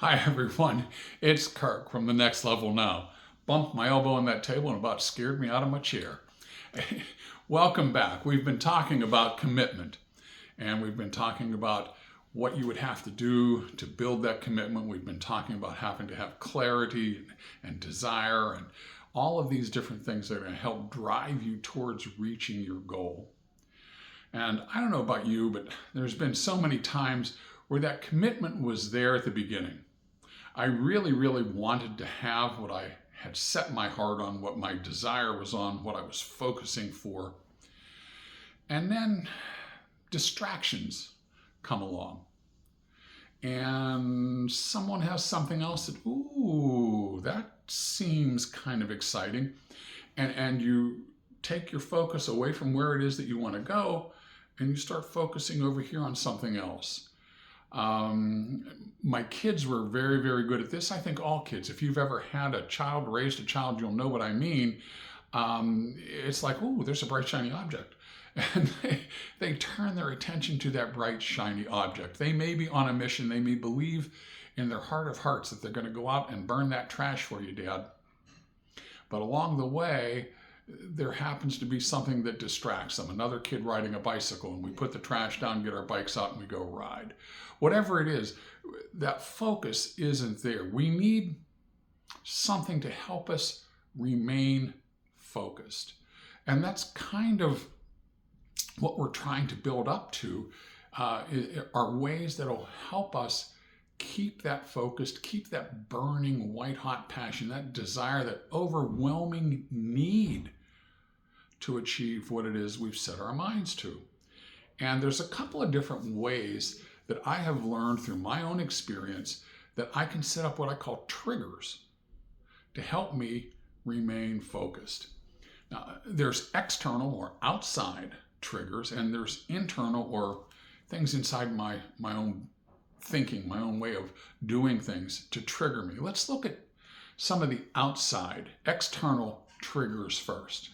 Hi everyone, it's Kirk from The Next Level Now. Bumped my elbow on that table and about scared me out of my chair. Welcome back. We've been talking about commitment and we've been talking about what you would have to do to build that commitment. We've been talking about having to have clarity and desire and all of these different things that are going to help drive you towards reaching your goal. And I don't know about you, but there's been so many times where that commitment was there at the beginning. I really, really wanted to have what I had set my heart on, what my desire was on, what I was focusing for. And then distractions come along. And someone has something else that, ooh, that seems kind of exciting. And you take your focus away from where it is that you want to go and you start focusing over here on something else. My kids were very, very good at this. I think all kids, if you've ever had a child, raised a child, you'll know what I mean. It's like, oh, there's a bright, shiny object. And they turn their attention to that bright, shiny object. They may be on a mission. They may believe in their heart of hearts that they're going to go out and burn that trash for you, Dad. But along the way, there happens to be something that distracts them. Another kid riding a bicycle, and we put the trash down, get our bikes out, and we go ride. Whatever it is, that focus isn't there. We need something to help us remain focused. And that's kind of what we're trying to build up to, are ways that will help us keep that focused, keep that burning white hot passion, that desire, that overwhelming need to achieve what it is we've set our minds to. And there's a couple of different ways that I have learned through my own experience that I can set up what I call triggers to help me remain focused. Now, there's external or outside triggers, and there's internal or things inside my own thinking, my own way of doing things to trigger me. Let's look at some of the outside, external triggers first.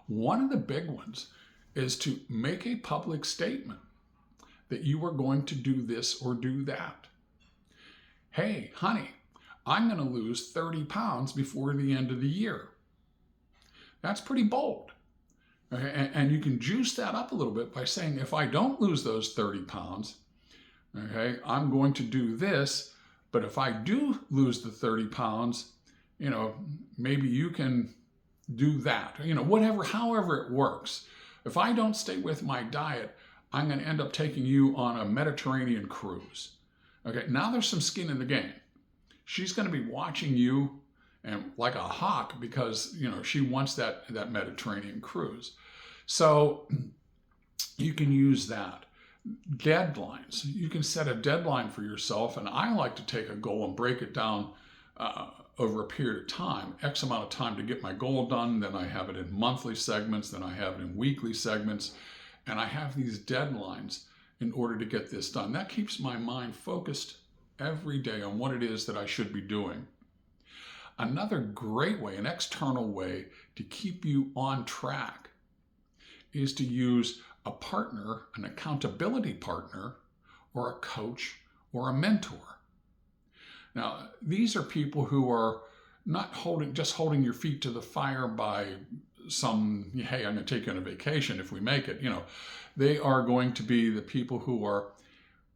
One of the big ones is to make a public statement that you are going to do this or do that. Hey, honey, I'm going to lose 30 pounds before the end of the year. That's pretty bold. Okay? And you can juice that up a little bit by saying, if I don't lose those 30 pounds, okay, I'm going to do this, but if I do lose the 30 pounds, maybe you can do that, whatever, however it works. If I don't stay with my diet, I'm going to end up taking you on a Mediterranean cruise. Okay, now there's some skin in the game. She's going to be watching you and like a hawk because, she wants that Mediterranean cruise. So you can use that. Deadlines. You can set a deadline for yourself, and I like to take a goal and break it down over a period of time, X amount of time to get my goal done. Then I have it in monthly segments, then I have it in weekly segments, and I have these deadlines in order to get this done. That keeps my mind focused every day on what it is that I should be doing. Another great way, an external way to keep you on track is to use a partner, an accountability partner, or a coach, or a mentor. Now, these are people who are not just holding your feet to the fire by hey, I'm going to take you on a vacation if we make it. They are going to be the people who are,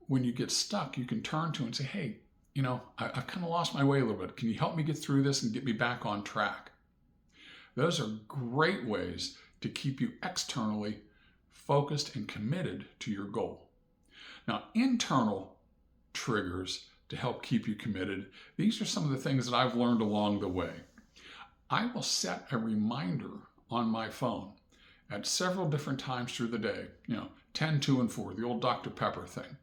when you get stuck, you can turn to and say, hey, I've kind of lost my way a little bit. Can you help me get through this and get me back on track? Those are great ways to keep you externally focused and committed to your goal. Now, internal triggers to help keep you committed, these are some of the things that I've learned along the way. I will set a reminder on my phone at several different times through the day, 10, 2, and 4, the old Dr. Pepper thing.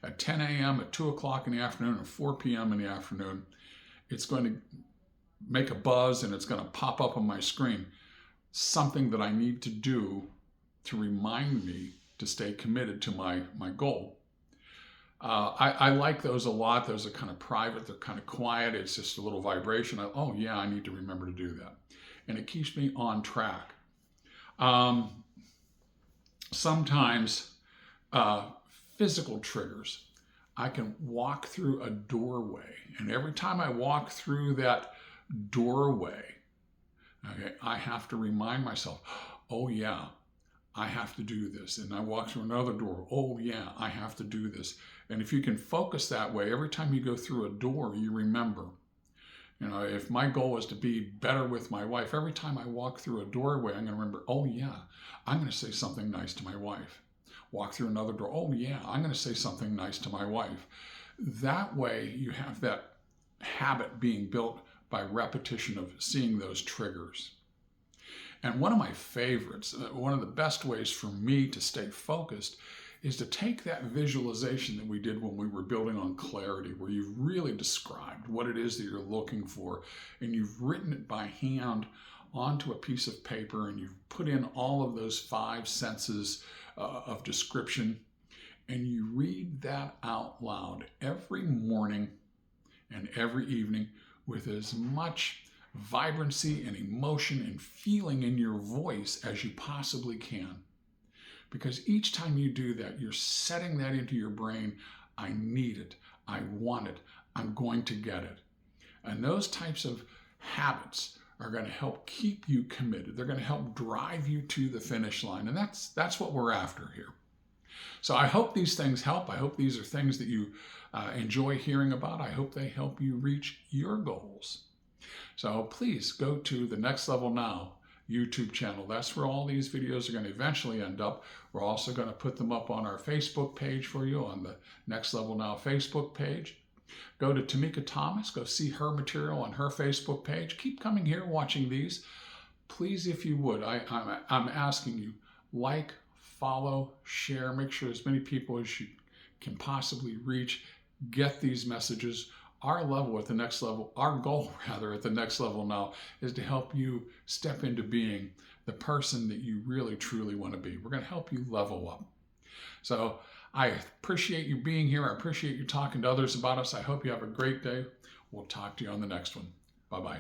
At 10 a.m., at 2 o'clock in the afternoon, and 4 p.m. in the afternoon, it's going to make a buzz and it's going to pop up on my screen, something that I need to do to remind me to stay committed to my goal. I like those a lot. Those are kind of private. They're kind of quiet. It's just a little vibration. I need to remember to do that. And it keeps me on track. Sometimes physical triggers. I can walk through a doorway. And every time I walk through that doorway, okay, I have to remind myself, oh yeah, I have to do this. And I walk through another door. Oh yeah, I have to do this. And if you can focus that way, every time you go through a door, you remember. If my goal is to be better with my wife, every time I walk through a doorway, I'm going to remember, oh yeah, I'm going to say something nice to my wife. Walk through another door. Oh yeah, I'm going to say something nice to my wife. That way you have that habit being built by repetition of seeing those triggers. And one of my favorites, one of the best ways for me to stay focused is to take that visualization that we did when we were building on clarity, where you've really described what it is that you're looking for, and you've written it by hand onto a piece of paper, and you've put in all of those 5 senses of description, and you read that out loud every morning and every evening with as much vibrancy and emotion and feeling in your voice as you possibly can. Because each time you do that, you're setting that into your brain. I need it. I want it. I'm going to get it. And those types of habits are going to help keep you committed. They're going to help drive you to the finish line. And that's what we're after here. So I hope these things help. I hope these are things that you enjoy hearing about. I hope they help you reach your goals. So please go to the Next Level Now YouTube channel. That's where all these videos are going to eventually end up. We're also going to put them up on our Facebook page for you, on the Next Level Now Facebook page. Go to Tamika Thomas. Go see her material on her Facebook page. Keep coming here watching these. Please, if you would, I'm asking you, like, follow, share, make sure as many people as you can possibly reach get these messages. Our level at the next level, our goal rather at the Next Level Now is to help you step into being the person that you really truly want to be. We're going to help you level up. So I appreciate you being here. I appreciate you talking to others about us. I hope you have a great day. We'll talk to you on the next one. Bye-bye.